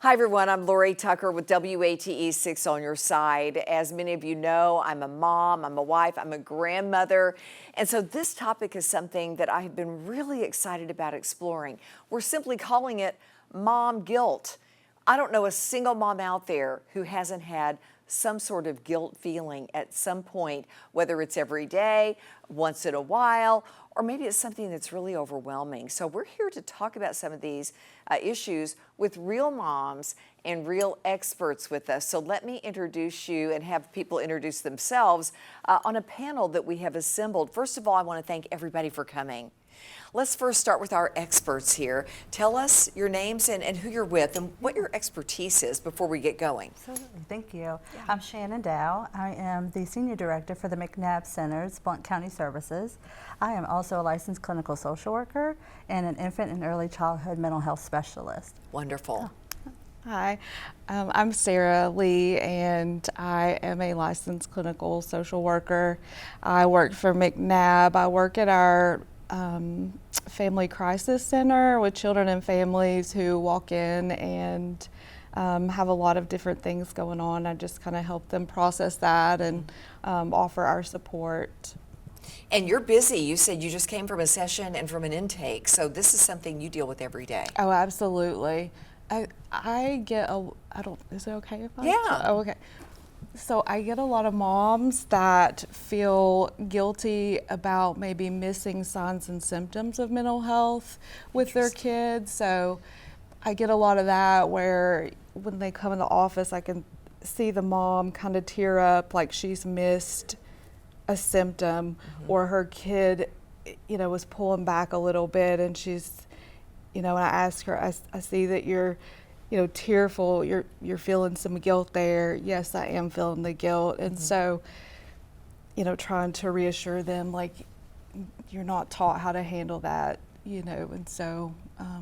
Hi everyone, I'm Lori Tucker with WATE 6 on your side. As many of you know, I'm a mom, I'm a wife, I'm a grandmother. And so this topic is something that I have been really excited about exploring. We're simply calling it mom guilt. I don't know a single mom out there who hasn't had some sort of guilt feeling at some point, whether it's every day, once in a while, or maybe it's something that's really overwhelming. So we're here to talk about some of these issues with real moms and real experts with us. So let me introduce you and have people introduce themselves on a panel that we have assembled. First of all, I want to thank everybody for coming. Let's first start with our experts here. Tell us your names and who you're with and what your expertise is before we get going. Absolutely, thank you. I'm Shannon Dow. I am the Senior Director for the McNabb Center's Blount County Services. I am also a licensed clinical social worker and an infant and early childhood mental health specialist. Wonderful. Hi, I'm Sarah Lee, and I am a licensed clinical social worker. I work for McNabb. I work at our Family Crisis Center with children and families who walk in and have a lot of different things going on. I just kind of help them process that and offer our support. And you're busy. You said you just came from a session and from an intake, so this is something you deal with every day. Oh, absolutely. I get is it okay if I? Yeah. Oh, okay. So I get a lot of moms that feel guilty about maybe missing signs and symptoms of mental health with their kids. So I get a lot of that where when they come in the office, I can see the mom kind of tear up like she's missed a symptom, or her kid, was pulling back a little bit, and she's, and I ask her, I see that you're tearful, you're feeling some guilt there. Yes, I am feeling the guilt. And so, trying to reassure them, like, you're not taught how to handle that, and so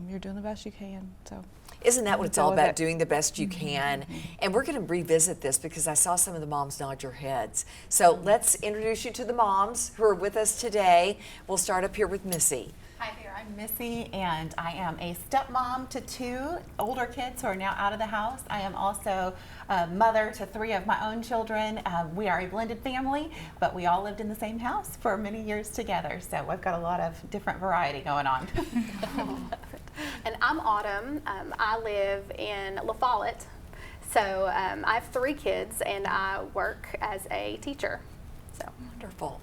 you're doing the best you can. So. Isn't that what it's all about, doing the best you can? And we're going to revisit this because I saw some of the moms nod your heads. So let's introduce you to the moms who are with us today. We'll start up here with Missy. Hi there, I'm Missy, and I am a stepmom to 2 older kids who are now out of the house. I am also a mother to 3 of my own children. We are a blended family, but we all lived in the same house for many years together, so I've got a lot of different variety going on. And I'm Autumn. I live in La Follette, so I have 3 kids, and I work as a teacher. So Wonderful.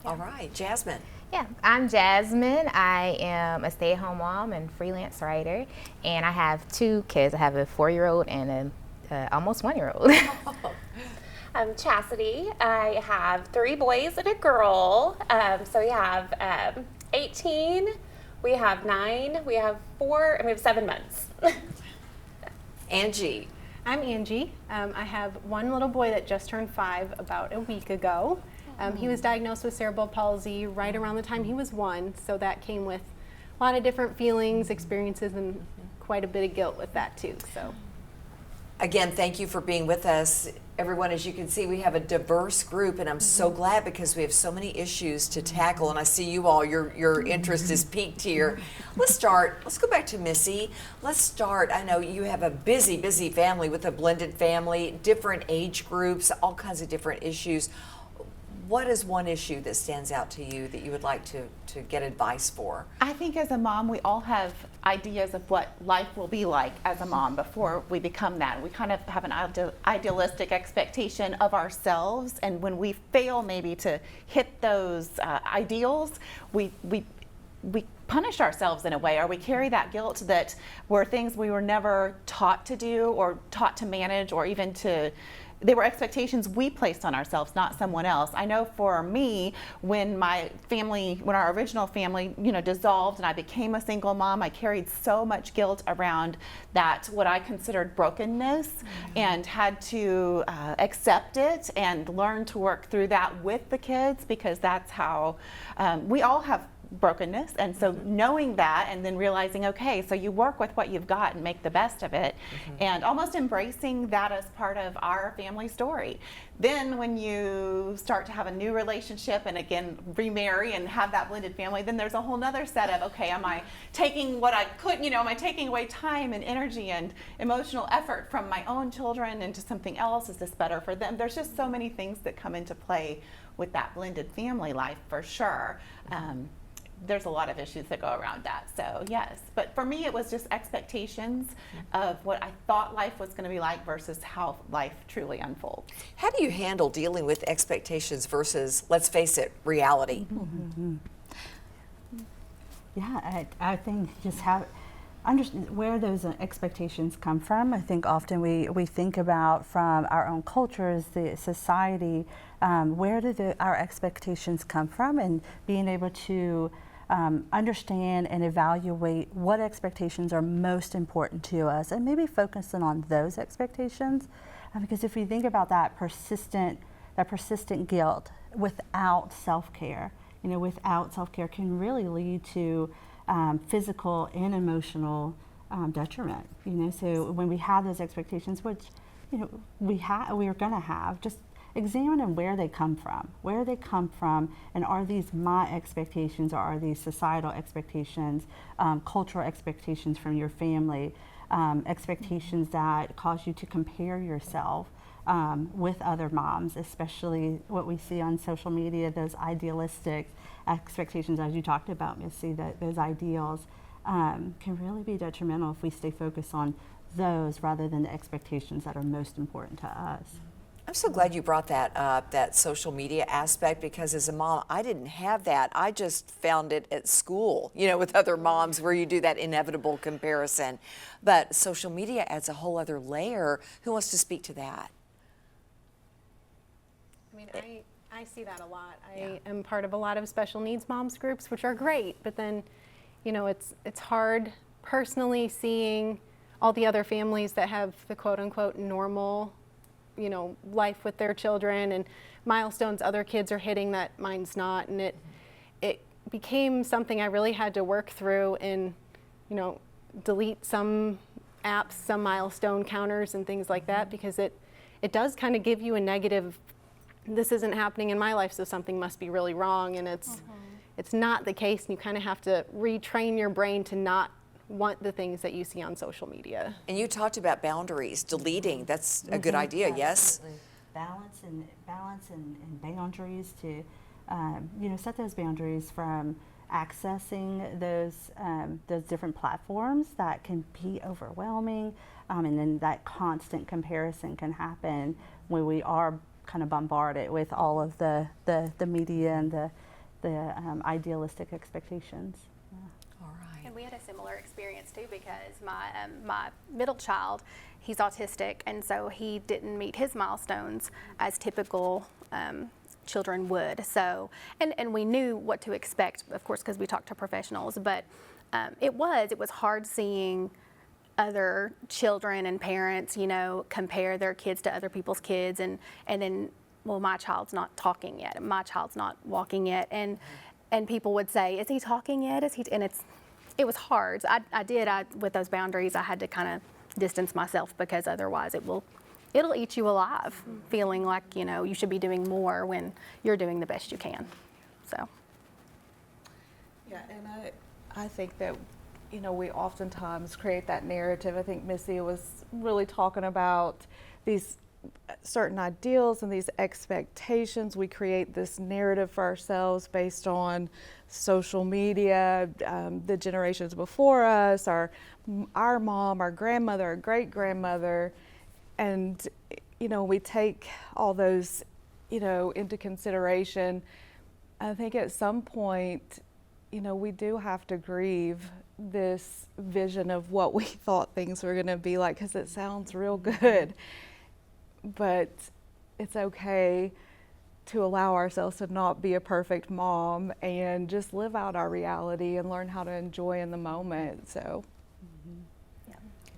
All right, Jasmine. Yeah, I'm Jasmine. I am a stay-at-home mom and freelance writer, and I have 2 kids. I have a 4-year-old and a almost 1-year-old. I'm Chastity. I have 3 boys and a girl. So we have 18, we have 9, we have 4, and we have 7 months. Angie. I'm Angie. I have 1 little boy that just turned 5 about a week ago. He was diagnosed with cerebral palsy right around the time he was 1, so that came with a lot of different feelings, experiences, and quite a bit of guilt with that too. So, Again, thank you for being with us. Everyone, as you can see, we have a diverse group, and I'm so glad because we have so many issues to tackle, and I see you all, your interest is peaked here. Let's go back to Missy. Let's start, I know you have a busy family with a blended family, different age groups, all kinds of different issues. What is one issue that stands out to you that you would like to get advice for? I think as a mom, we all have ideas of what life will be like as a mom before we become that. We kind of have an idealistic expectation of ourselves, and when we fail maybe to hit those ideals, we punish ourselves in a way, or we carry that guilt that were things we were never taught to do or taught to manage, or even they were expectations we placed on ourselves, not someone else. I know for me, when our original family, dissolved and I became a single mom, I carried so much guilt around that, what I considered brokenness, and had to accept it and learn to work through that with the kids, because that's how we all have brokenness. And so knowing that and then realizing, okay, so you work with what you've got and make the best of it, and almost embracing that as part of our family story. Then when you start to have a new relationship and again remarry and have that blended family, then there's a whole nother set of, okay, am I taking what I could, am I taking away time and energy and emotional effort from my own children into something else? Is this better for them? There's just so many things that come into play with that blended family life, for sure. There's a lot of issues that go around that, so yes. But for me, it was just expectations of what I thought life was going to be like versus how life truly unfolds. How do you handle dealing with expectations versus, let's face it, reality? Yeah, I think just understand where those expectations come from. I think often we think about from our own cultures, the society, where do our expectations come from, and being able to understand and evaluate what expectations are most important to us, and maybe focusing on those expectations. Because if we think about that persistent guilt without self-care, without self-care can really lead to physical and emotional detriment. So when we have those expectations, which we are going to have, just examine where they come from, and are these my expectations, or are these societal expectations, cultural expectations from your family, expectations that cause you to compare yourself with other moms, especially what we see on social media, those idealistic expectations, as you talked about, Missy, that those ideals can really be detrimental if we stay focused on those rather than the expectations that are most important to us. I'm so glad you brought that up, that social media aspect, because as a mom, I didn't have that. I just found it at school, with other moms where you do that inevitable comparison. But social media adds a whole other layer. Who wants to speak to that? I mean, I see that a lot. I am part of a lot of special needs moms groups, which are great, but then, it's hard personally seeing all the other families that have the quote unquote normal life with their children and milestones other kids are hitting that mine's not, and it became something I really had to work through and delete some apps, some milestone counters and things like that, because it does kind of give you a negative, this isn't happening in my life, so something must be really wrong, and it's not the case, and you kind of have to retrain your brain to not want the things that you see on social media. And you talked about boundaries, deleting. That's a good idea, yes? Balance and boundaries to, set those boundaries from accessing those different platforms that can be overwhelming, and then that constant comparison can happen when we are kind of bombarded with all of the media and the idealistic expectations. And we had a similar experience too, because my middle child, he's autistic, and so he didn't meet his milestones as typical children would. So, and we knew what to expect, of course, because we talked to professionals. But it was hard seeing other children and parents, compare their kids to other people's kids, and then, well, my child's not talking yet, and my child's not walking yet, and people would say, is he talking yet? And it was hard. So with those boundaries, I had to kind of distance myself, because otherwise it'll eat you alive, feeling like, you should be doing more when you're doing the best you can. So. Yeah, and I think that, we oftentimes create that narrative. I think Missy was really talking about these certain ideals and these expectations. We create this narrative for ourselves based on social media, the generations before us, our mom, our grandmother, our great-grandmother, and we take all those into consideration. I think at some point we do have to grieve this vision of what we thought things were going to be like, because it sounds real good, but it's okay to allow ourselves to not be a perfect mom and just live out our reality and learn how to enjoy in the moment. So,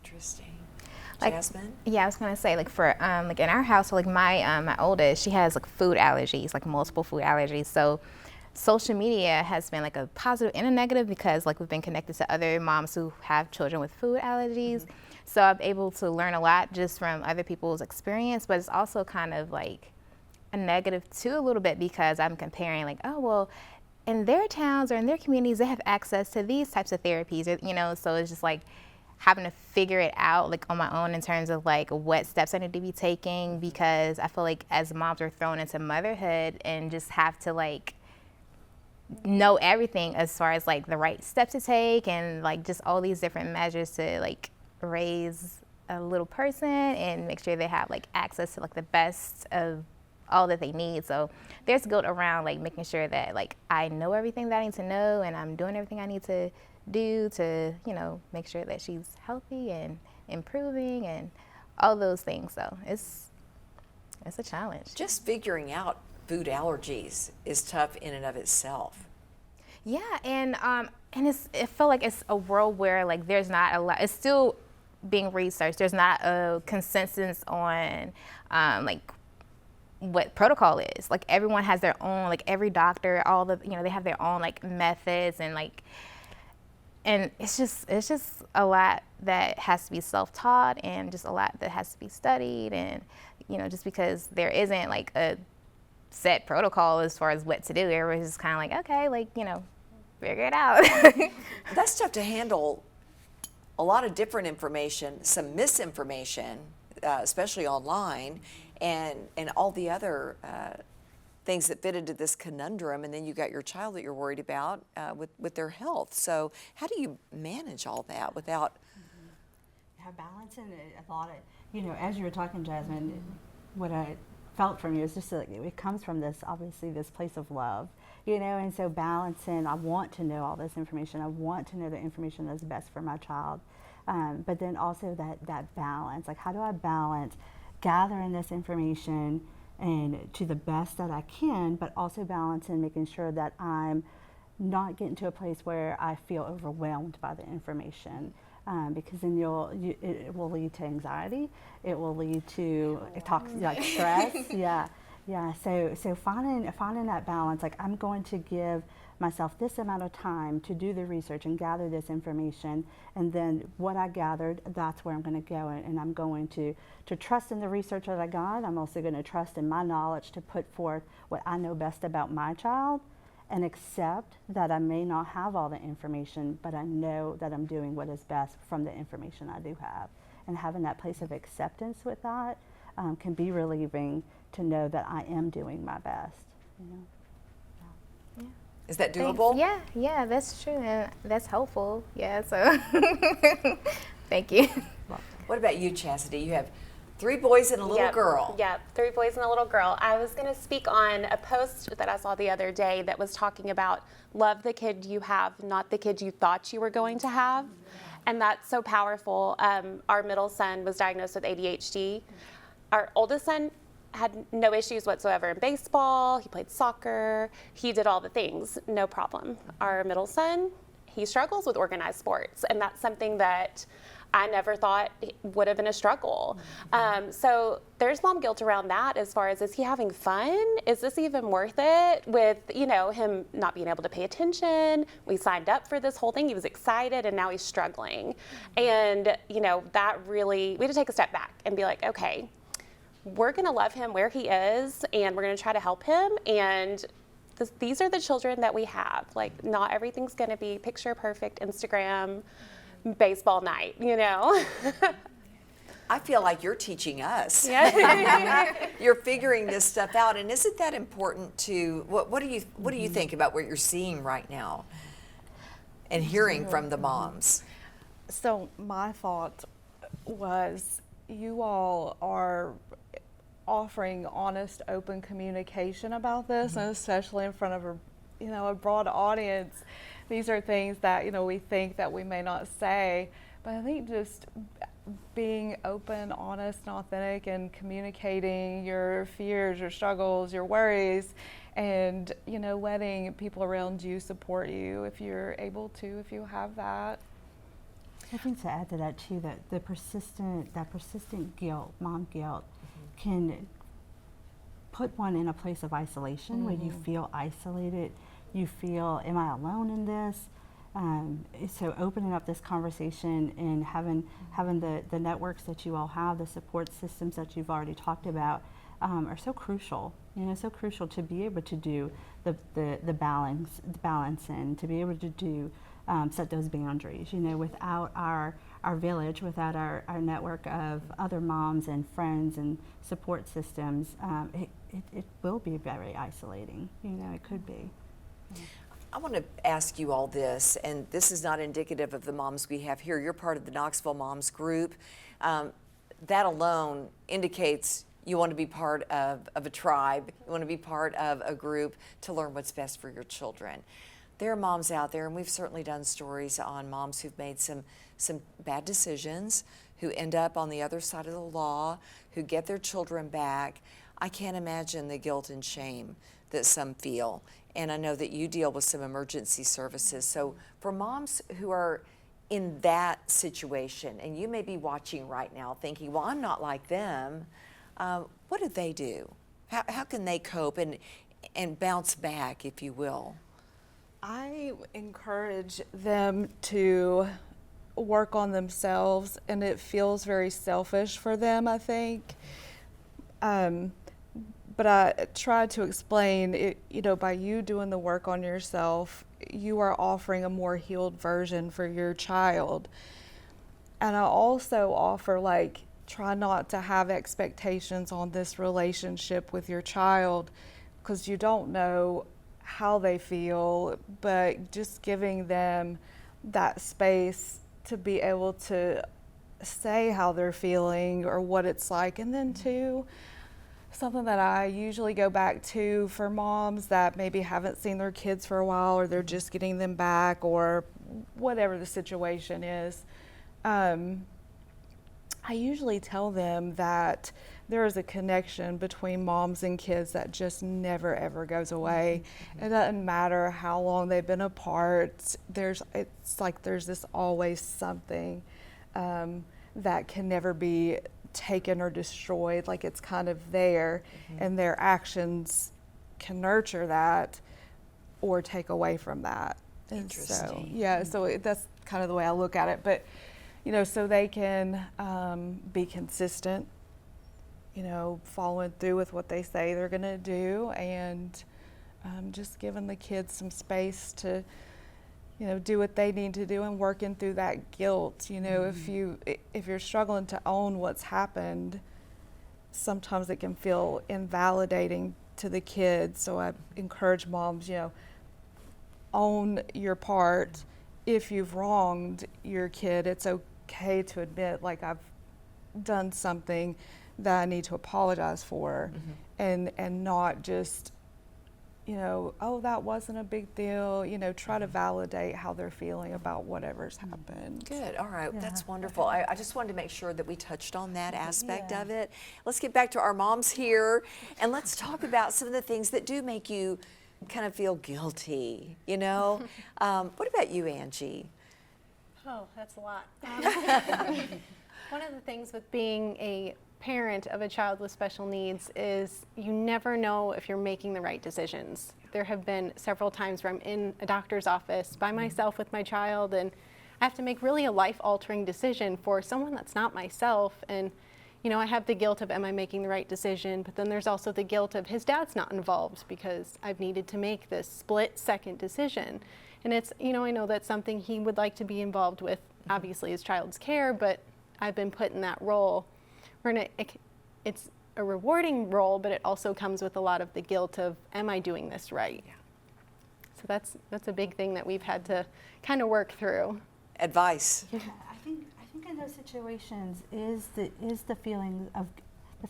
Interesting. Like, Jasmine? Yeah, I was gonna say, like, for like in our house, like my oldest, she has like food allergies, like multiple food allergies. So social media has been like a positive and a negative because like we've been connected to other moms who have children with food allergies. So I'm able to learn a lot just from other people's experience, but it's also kind of like a negative too a little bit because I'm comparing like, oh, well, in their towns or in their communities, they have access to these types of therapies, or, you know, so it's just like having to figure it out like on my own in terms of like what steps I need to be taking, because I feel like as moms are thrown into motherhood and just have to like know everything as far as like the right steps to take and like just all these different measures to like raise a little person and make sure they have like access to like the best of all that they need. So there's guilt around like making sure that like I know everything that I need to know and I'm doing everything I need to do to, you know, make sure that she's healthy and improving and all those things. So it's a challenge. Just figuring out food allergies is tough in and of itself. Yeah, and it felt like it's a world where like there's not a lot. It's still being researched. There's not a consensus on like what protocol is. Like everyone has their own. Like every doctor, all the they have their own like methods and like. And it's just a lot that has to be self-taught and just a lot that has to be studied, and just because there isn't like a set protocol as far as what to do, everyone's just kind of like, okay, like figure it out. That's tough to handle. A lot of different information, some misinformation, especially online, and all the other things that fit into this conundrum, and then you got your child that you're worried about with their health. So how do you manage all that without balancing a lot of, as you were talking, Jasmine, what I felt from you is just like it comes from this, obviously, this place of love, and so balancing, I want to know all this information. I want to know the information that's best for my child. But then also that balance, like how do I balance gathering this information and to the best that I can, but also balancing making sure that I'm not getting to a place where I feel overwhelmed by the information, because then it will lead to anxiety. It will lead to like stress. Yeah. So finding that balance, like I'm going to give myself this amount of time to do the research and gather this information, and then what I gathered, that's where I'm going to go, and I'm going to trust in the research that I got. I'm also going to trust in my knowledge to put forth what I know best about my child, and accept that I may not have all the information, but I know that I'm doing what is best from the information I do have. And having that place of acceptance with that can be relieving, to know that I am doing my best. Yeah. Is that doable? Thanks. Yeah, that's true, and that's helpful. Yeah, so thank you. What about you, Chastity? You have 3 boys and a little girl. Yep, 3 boys and a little girl. I was going to speak on a post that I saw the other day that was talking about love the kid you have, not the kid you thought you were going to have. And that's so powerful. Our middle son was diagnosed with ADHD. Our oldest son had no issues whatsoever in baseball. He played soccer. He did all the things, no problem. Our middle son, he struggles with organized sports, and that's something that I never thought would have been a struggle. So there's mom guilt around that, as far as, is he having fun? Is this even worth it? With him not being able to pay attention. We signed up for this whole thing. He was excited, and now he's struggling. And that really, we had to take a step back and be like, okay, we're going to love him where he is, and we're going to try to help him. And these are the children that we have. Like, not everything's going to be picture perfect Instagram baseball night, I feel like you're teaching us. Yeah. You're figuring this stuff out, and isn't that important to what do you think about what you're seeing right now and hearing from the moms? So my thought was, you all are offering honest, open communication about this, and especially in front of a broad audience. These are things that we think that we may not say, but I think just being open, honest, and authentic, and communicating your fears, your struggles, your worries, and letting people around you support you if you're able to, if you have that. I think to add to that too, that that persistent guilt, mom guilt, can put one in a place of isolation where you feel isolated. you feel, am I alone in this? So opening up this conversation and having the networks that you all have, the support systems that you've already talked about, are so crucial. So crucial to be able to do the balance and to be able to do set those boundaries. Without our village, without our network of other moms and friends and support systems, it will be very isolating. It could be. I want to ask you all this, and this is not indicative of the moms we have here. You're part of the Knoxville Moms group. That alone indicates you want to be part of a tribe. You want to be part of a group to learn what's best for your children. There are moms out there, and we've certainly done stories on moms who've made some bad decisions, who end up on the other side of the law, who get their children back. I can't imagine the guilt and shame that some feel. And I know that you deal with some emergency services. So for moms who are in that situation, and you may be watching right now thinking, well, I'm not like them, what do they do? How can they cope and bounce back, if you will? I encourage them to work on themselves, and it feels very selfish for them, I think. But I try to explain it, by you doing the work on yourself, you are offering a more healed version for your child. And I also offer, try not to have expectations on this relationship with your child, because you don't know how they feel, but just giving them that space to be able to say how they're feeling or what it's like. And then too, something that I usually go back to for moms that maybe haven't seen their kids for a while, or they're just getting them back, or whatever the situation is, I usually tell them that there is a connection between moms and kids that just never ever goes away. It doesn't matter how long they've been apart. It's like there's this always something that can never be taken or destroyed. Like, it's kind of there, and their actions can nurture that or take away from that. Interesting. So that's kind of the way I look at it. But so they can be consistent, following through with what they say they're going to do, and just giving the kids some space to do what they need to do, and working through that guilt. If you're struggling to own what's happened, sometimes it can feel invalidating to the kids. So I encourage moms, own your part. If you've wronged your kid, it's okay to admit, I've done something that I need to apologize for, and not just oh, that wasn't a big deal. Try to validate how they're feeling about whatever's happened. Good. All right. That's wonderful. I just wanted to make sure that we touched on that aspect of it. Let's get back to our moms here, and let's talk about some of the things that do make you kind of feel guilty. What about you, Angie? Oh, that's a lot. One of the things with being a parent of a child with special needs is you never know if you're making the right decisions. There have been several times where I'm in a doctor's office by myself with my child, and I have to make really a life-altering decision for someone that's not myself. And I have the guilt of, am I making the right decision? But then there's also the guilt of, his dad's not involved, because I've needed to make this split-second decision. And it's, I know that's something he would like to be involved with, obviously, his child's care, but I've been put in that role. It's a rewarding role, but it also comes with a lot of the guilt of, am I doing this right? Yeah. So that's a big thing that we've had to kind of work through. Advice. I think in those situations the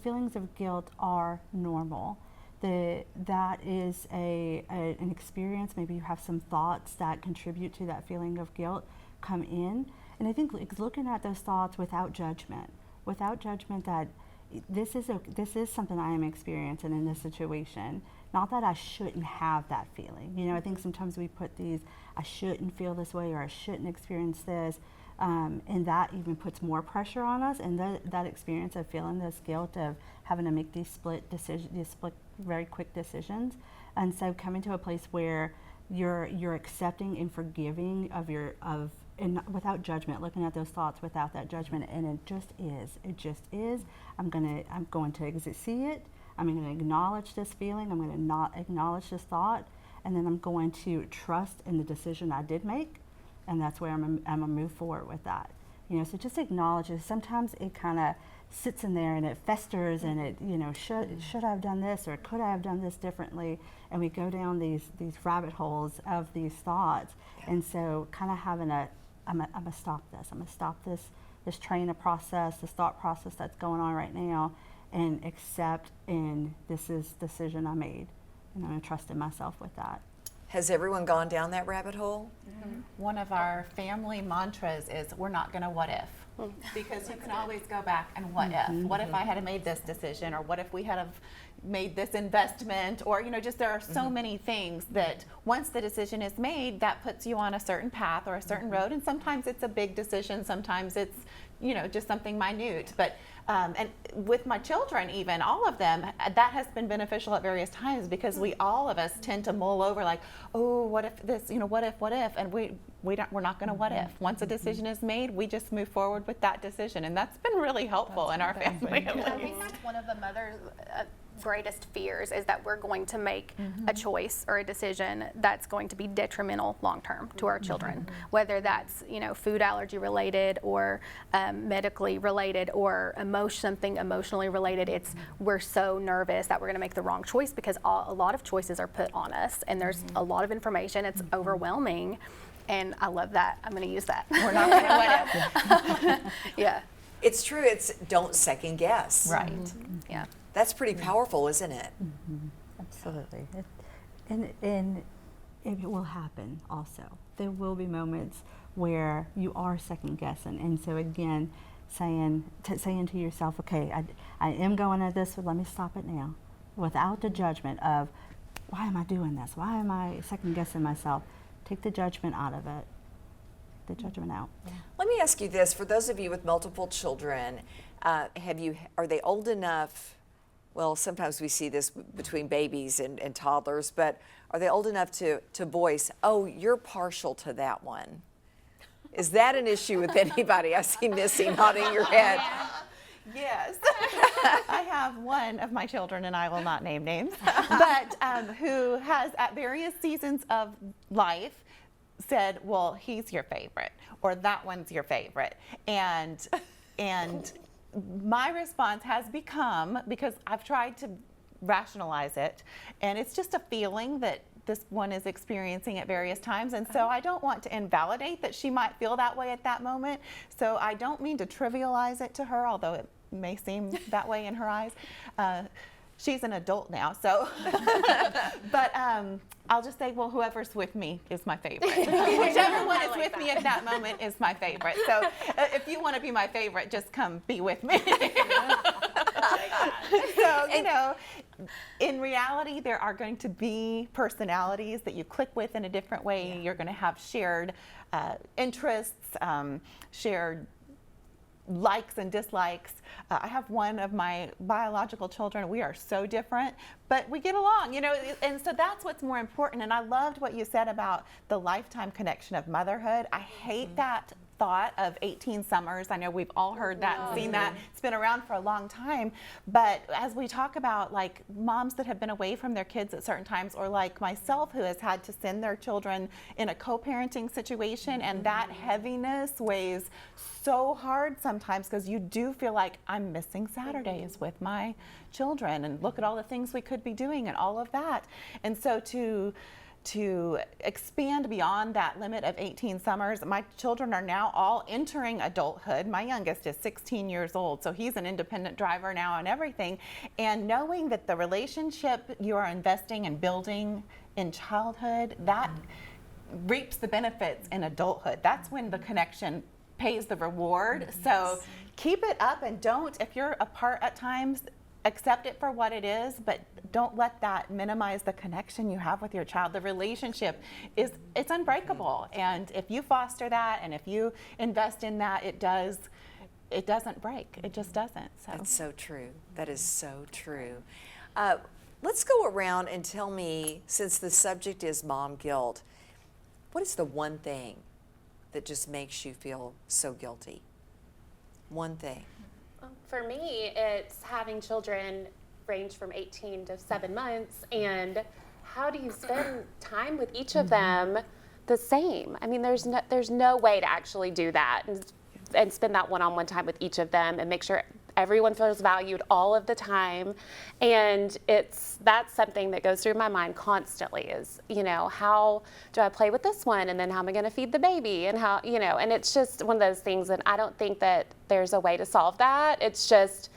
feelings of guilt are normal. That is an experience. Maybe you have some thoughts that contribute to that feeling of guilt come in, and I think looking at those thoughts without judgment that this is something I am experiencing in this situation. Not that I shouldn't have that feeling. I think sometimes we put these, I shouldn't feel this way, or I shouldn't experience this, and that even puts more pressure on us. And that experience of feeling this guilt of having to make these split very quick decisions. And so coming to a place where you're accepting and forgiving and without judgment, looking at those thoughts without that judgment, and it just is. I'm going to see it. I'm going to acknowledge this feeling. I'm going to not acknowledge this thought, and then I'm going to trust in the decision I did make, and that's where I'm gonna move forward with that. So just acknowledge it. Sometimes it kind of sits in there and it festers, and it, should I have done this, or could I have done this differently? And we go down these rabbit holes of these thoughts. And so kind of having I'm gonna stop this. I'm gonna stop this train of process, this thought process that's going on right now, and accept, and this is the decision I made, and I'm gonna trust in myself with that. Has everyone gone down that rabbit hole? Mm-hmm. One of our family mantras is, we're not gonna what if. Because you can always go back and what if? What if I had made this decision, or what if we had have made this investment, or just there are so many things that once the decision is made, that puts you on a certain path or a certain road, and sometimes it's a big decision, sometimes it's just something minute. But and with my children, even all of them, that has been beneficial at various times, because all of us tend to mull over like, oh, what if this, what if, and we're not going to what if. Once a decision is made, we just move forward with that decision, and that's been really helpful in our family. I think that's one of the mother's greatest fears, is that we're going to make a choice or a decision that's going to be detrimental long term to our children, whether that's food allergy related, or medically related, or something emotionally related. We're so nervous that we're going to make the wrong choice, because a lot of choices are put on us, and there's a lot of information. It's overwhelming, and I love that. I'm going to use that. We're not going to what if. Yeah. It's true. It's don't second guess. Right. Yeah. That's pretty powerful, isn't it? Absolutely. And it will happen also. There will be moments where you are second guessing. And so again, saying to yourself, okay, I am going at this, but let me stop it now. Without the judgment of, why am I doing this? Why am I second guessing myself? Take the judgment out of it. The judgment out. Let me ask you this: for those of you with multiple children, are they old enough? Well, sometimes we see this between babies and toddlers, but are they old enough to voice, oh, you're partial to that one? Is that an issue with anybody? I see Missy nodding your head. Yes. I have one of my children, and I will not name names, but who has at various seasons of life said, well, he's your favorite, or that one's your favorite. And my response has become, because I've tried to rationalize it, and it's just a feeling that this one is experiencing at various times, and so I don't want to invalidate that she might feel that way at that moment. So I don't mean to trivialize it to her, although it may seem that way in her eyes. She's an adult now, so, but I'll just say, well, whoever's with me is my favorite. Whichever one is with me at that moment is my favorite. So if you want to be my favorite, just come be with me. So, in reality, there are going to be personalities that you click with in a different way. Yeah. You're going to have shared interests, shared likes and dislikes. I have one of my biological children. We are so different, but we get along, and so that's what's more important. And I loved what you said about the lifetime connection of motherhood. I hate that thought of 18 summers. I know we've all heard that and seen that. It's been around for a long time. But as we talk about like moms that have been away from their kids at certain times, or like myself who has had to send their children in a co-parenting situation, and that heaviness weighs so hard sometimes, because you do feel like I'm missing Saturdays with my children, and look at all the things we could be doing and all of that. And so to expand beyond that limit of 18 summers, my children are now all entering adulthood. My youngest is 16 years old, so he's an independent driver now and everything. And knowing that the relationship you are investing and building in childhood, that reaps the benefits in adulthood. That's when the connection pays the reward. Yes. So keep it up, and don't, if you're apart at times, accept it for what it is, but don't let that minimize the connection you have with your child. The relationship it's unbreakable, and if you foster that and if you invest in that, it doesn't break. It just doesn't. So that's so true. That is so true. let's go around and tell me, since the subject is mom guilt, what is the one thing that just makes you feel so guilty? One thing. For me, it's having children range from 18 to 7 months, and how do you spend time with each of them the same? I mean, there's no way to actually do that and spend that one-on-one time with each of them and make sure everyone feels valued all of the time. And that's something that goes through my mind constantly is, how do I play with this one? And then how am I going to feed the baby? And how, and it's just one of those things. And I don't think that there's a way to solve that. It's just,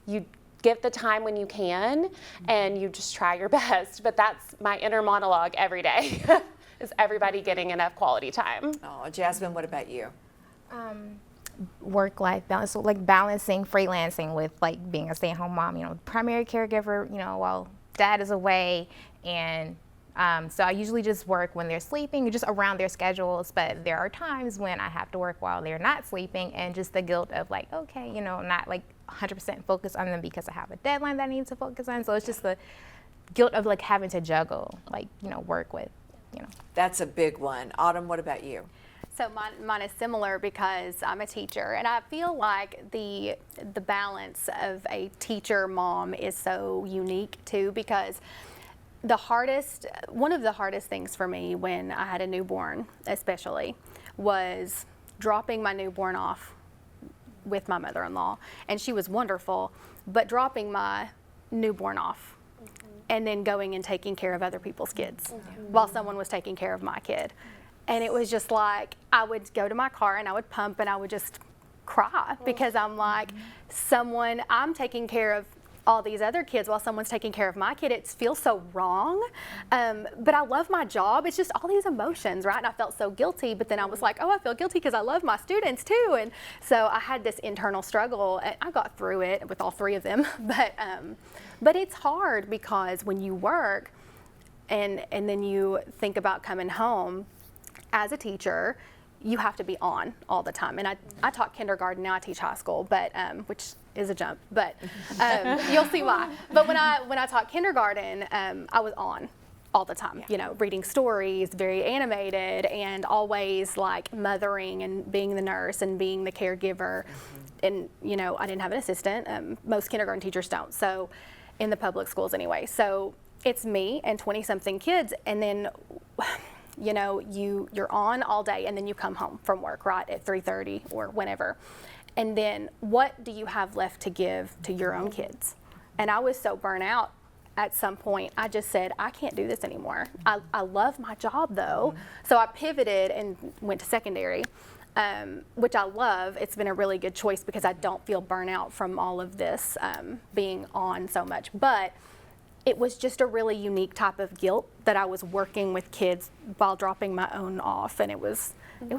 you give the time when you can and you just try your best. But that's my inner monologue every day is everybody getting enough quality time. Oh, Jasmine, what about you? Work-life balance, so like balancing freelancing with like being a stay-at-home mom, primary caregiver, while dad is away, and so I usually just work when they're sleeping, just around their schedules, but there are times when I have to work while they're not sleeping, and just the guilt of like, okay, not like 100% focus on them because I have a deadline that I need to focus on, so it's just the guilt of like having to juggle, like, work with, That's a big one. Autumn, what about you? So mine is similar because I'm a teacher, and I feel like the balance of a teacher mom is so unique too, because one of the hardest things for me when I had a newborn especially was dropping my newborn off with my mother-in-law, and she was wonderful, but dropping my newborn off and then going and taking care of other people's kids while someone was taking care of my kid. And it was just like, I would go to my car and I would pump and I would just cry because I'm like, I'm taking care of all these other kids while someone's taking care of my kid. It feels so wrong. But I love my job. It's just all these emotions, right? And I felt so guilty, but then I was like, oh, I feel guilty because I love my students too. And so I had this internal struggle, and I got through it with all three of them. But it's hard because when you work and then you think about coming home, as a teacher, you have to be on all the time. And I taught kindergarten, now I teach high school, but which is a jump, but you'll see why. But when I taught kindergarten, I was on all the time, reading stories, very animated, and always like mothering and being the nurse and being the caregiver. And, I didn't have an assistant. Most kindergarten teachers don't, so in the public schools anyway. So it's me and 20-something kids, and then you're on all day, and then you come home from work, right, at 3:30 or whenever. And then what do you have left to give to your own kids? And I was so burnt out at some point, I just said, I can't do this anymore. I love my job though. So I pivoted and went to secondary, which I love. It's been a really good choice because I don't feel burnt out from all of this being on so much. But it was just a really unique type of guilt that I was working with kids while dropping my own off, and it was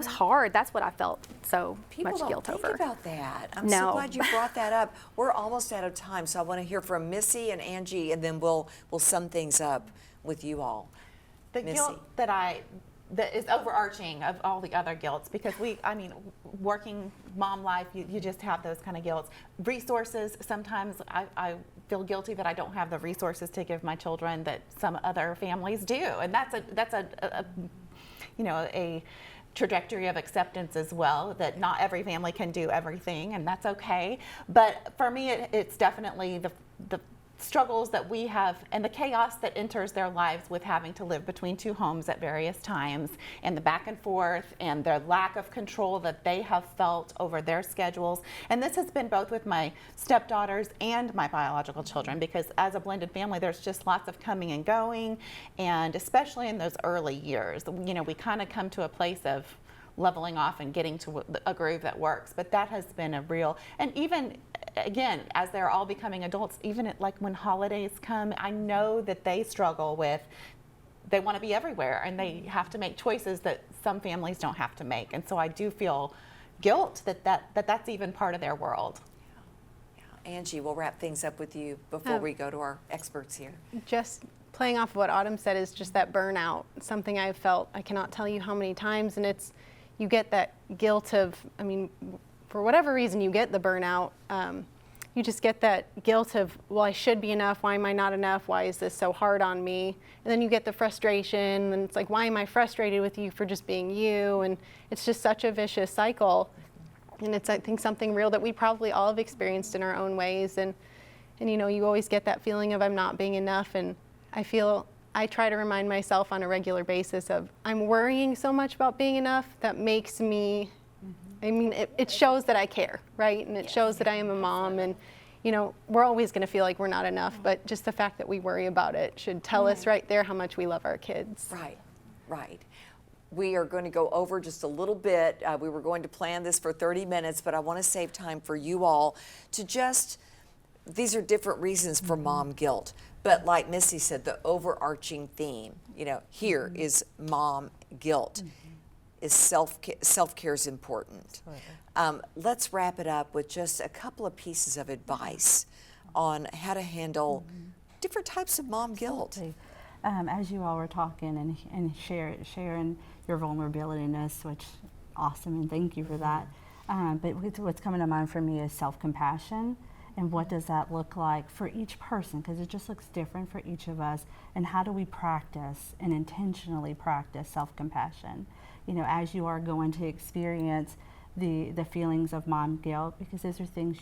hard. That's what I felt so much guilt over. People don't think about that. I'm No. so glad you brought that up. We're almost out of time, so I want to hear from Missy and Angie, and then we'll sum things up with you all. The Missy. guilt that is overarching of all the other guilts, because working mom life, you just have those kind of guilts. Resources, sometimes I feel guilty that I don't have the resources to give my children that some other families do, and that's a trajectory of acceptance as well, that not every family can do everything, and that's okay. But for me, it's definitely the struggles that we have and the chaos that enters their lives with having to live between two homes at various times, and the back and forth and their lack of control that they have felt over their schedules. And this has been both with my stepdaughters and my biological children, because as a blended family, there's just lots of coming and going, and especially in those early years, we kind of come to a place of leveling off and getting to a groove that works. But that has been a real, and even again, as they're all becoming adults, even like when holidays come, I know that they struggle with, they want to be everywhere and they have to make choices that some families don't have to make. And so I do feel guilt that's even part of their world. Yeah. Angie, we'll wrap things up with you before we go to our experts here. Just playing off of what Autumn said is just that burnout, something I've felt, I cannot tell you how many times, and you get that guilt of, for whatever reason you get the burnout, you just get that guilt of, well, I should be enough. Why am I not enough? Why is this so hard on me? And then you get the frustration, and it's like, why am I frustrated with you for just being you? And it's just such a vicious cycle. And it's, I think, something real that we probably all have experienced in our own ways. And you know, you always get that feeling of I'm not being enough. And I try to remind myself on a regular basis of I'm worrying so much about being enough that makes me, I mean, it shows that I care, right? And it shows that I am a mom. And, you know, we're always going to feel like we're not enough, but just the fact that we worry about it should tell us right there how much we love our kids. Right, right. We are going to go over just a little bit. We were going to plan this for 30 minutes, but I want to save time for you all to just, these are different reasons for mom guilt. But like Missy said, the overarching theme, you know, here is mom guilt. Is self-care is important. Let's wrap it up with just a couple of pieces of advice on how to handle different types of mom guilt. As you all were talking and sharing your vulnerability-ness, which awesome, and thank you for that. But what's coming to mind for me is self-compassion, and what does that look like for each person, because it just looks different for each of us, and how do we practice and intentionally practice self-compassion? You know, as you are going to experience the feelings of mom guilt, because those are things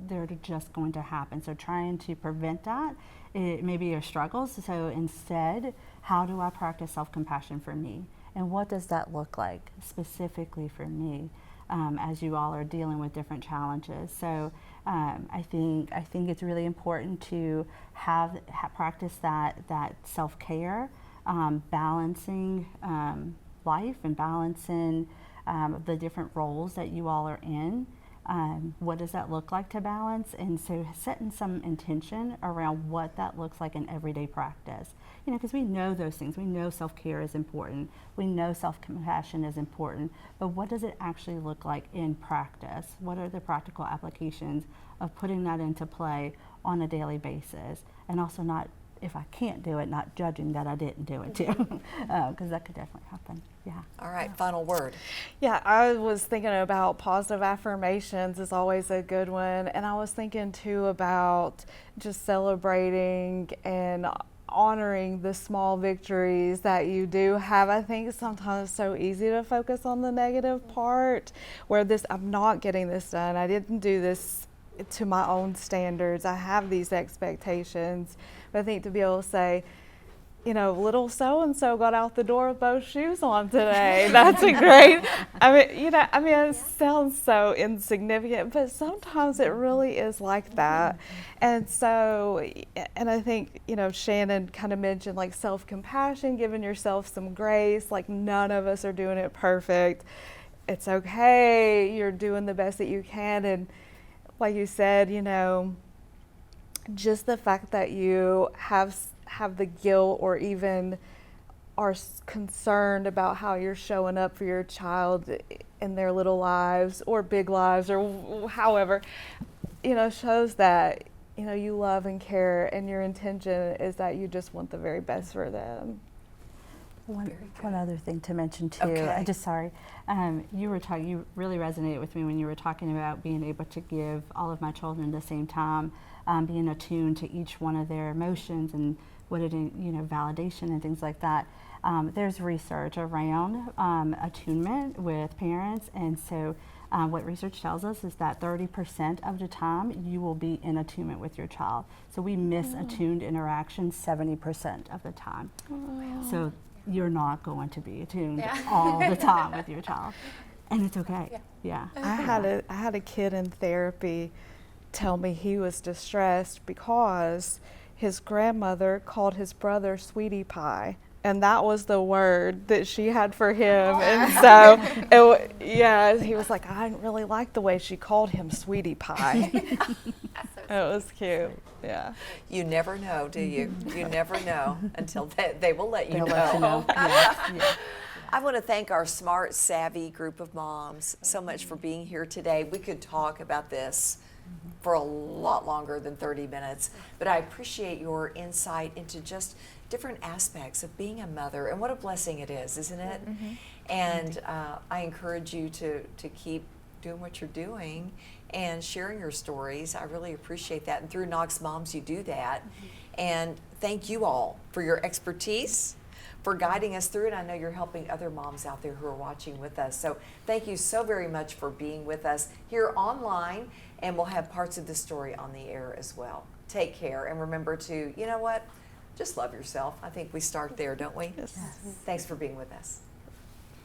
that are just going to happen. So trying to prevent that, it may be your struggles. So instead, how do I practice self-compassion for me? And what does that look like specifically for me as you all are dealing with different challenges? So I think it's really important to practice that self-care, balancing life and balancing the different roles that you all are in. What does that look like to balance? And so setting some intention around what that looks like in everyday practice. You know, because we know those things. We know self-care is important. We know self-compassion is important. But what does it actually look like in practice? What are the practical applications of putting that into play on a daily basis? And also not, if I can't do it, not judging that I didn't do it too, because that could definitely happen. Yeah. All right, final word. Yeah, I was thinking about positive affirmations is always a good one. And I was thinking too about just celebrating and honoring the small victories that you do have. I think sometimes it's so easy to focus on the negative part where I'm not getting this done. I didn't do this to my own standards. I have these expectations. But I think to be able to say, you know, little so-and-so got out the door with both shoes on today. That's a great, it sounds so insignificant, but sometimes it really is like that. And so, and I think, you know, Shannon kind of mentioned like self-compassion, giving yourself some grace, like none of us are doing it perfect. It's okay, you're doing the best that you can. And like you said, you know, just the fact that you have the guilt or even are concerned about how you're showing up for your child in their little lives or big lives or however, you know, shows that, you know, you love and care and your intention is that you just want the very best for them. One other thing to mention too. Okay. I'm just sorry. You really resonated with me when you were talking about being able to give all of my children at the same time, being attuned to each one of their emotions and what it, you know, validation and things like that. There's research around attunement with parents, and so what research tells us is that 30% of the time you will be in attunement with your child. So we miss attuned interactions 70% of the time. So you're not going to be attuned all the time with your child, and it's okay. Yeah. I had a kid in therapy tell me he was distressed because his grandmother called his brother sweetie pie, and that was the word that she had for him. And so he was like, I didn't really like the way she called him sweetie pie. It was cute. Yeah. You never know, do you? You never know until they will let you know. Let you know. Yeah. I want to thank our smart, savvy group of moms so much for being here today. We could talk about this for a lot longer than 30 minutes, but I appreciate your insight into just different aspects of being a mother, and what a blessing it is, isn't it? And I encourage you to keep doing what you're doing and sharing your stories. I really appreciate that. And through Knox Moms, you do that. And thank you all for your expertise, for guiding us through it. I know you're helping other moms out there who are watching with us. So thank you so very much for being with us here online, and we'll have parts of the story on the air as well. Take care, and remember to, you know what, just love yourself. I think we start there, don't we? Yes. Thanks for being with us.